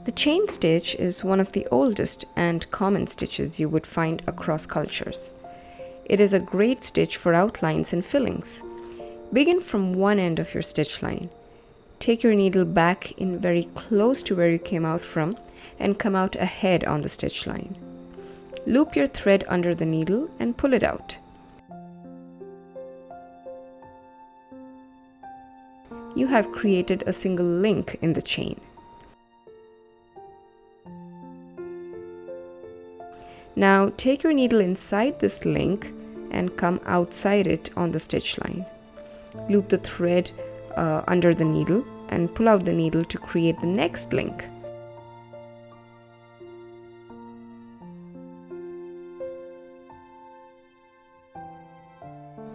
The chain stitch is one of the oldest and common stitches you would find across cultures. It is a great stitch for outlines and fillings. Begin from one end of your stitch line. Take your needle back in very close to where you came out from and come out ahead on the stitch line. Loop your thread under the needle and pull it out. You have created a single link in the chain. Now take your needle inside this link and come outside it on the stitch line. Loop the thread under the needle and pull out the needle to create the next link.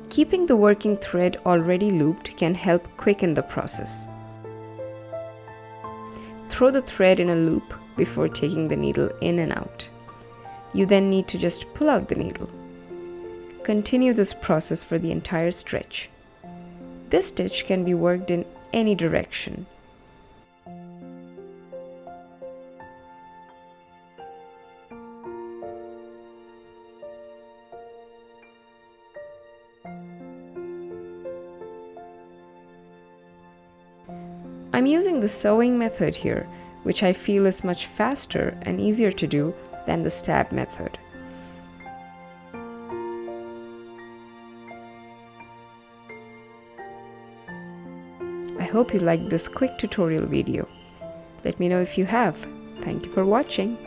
Keeping the working thread already looped can help quicken the process. Throw the thread in a loop before taking the needle in and out. You then need to just pull out the needle. Continue this process for the entire stretch. This stitch can be worked in any direction. I'm using the sewing method here, which I feel is much faster and easier to do than the stab method. I hope you liked this quick tutorial video. Let me know if you have. Thank you for watching.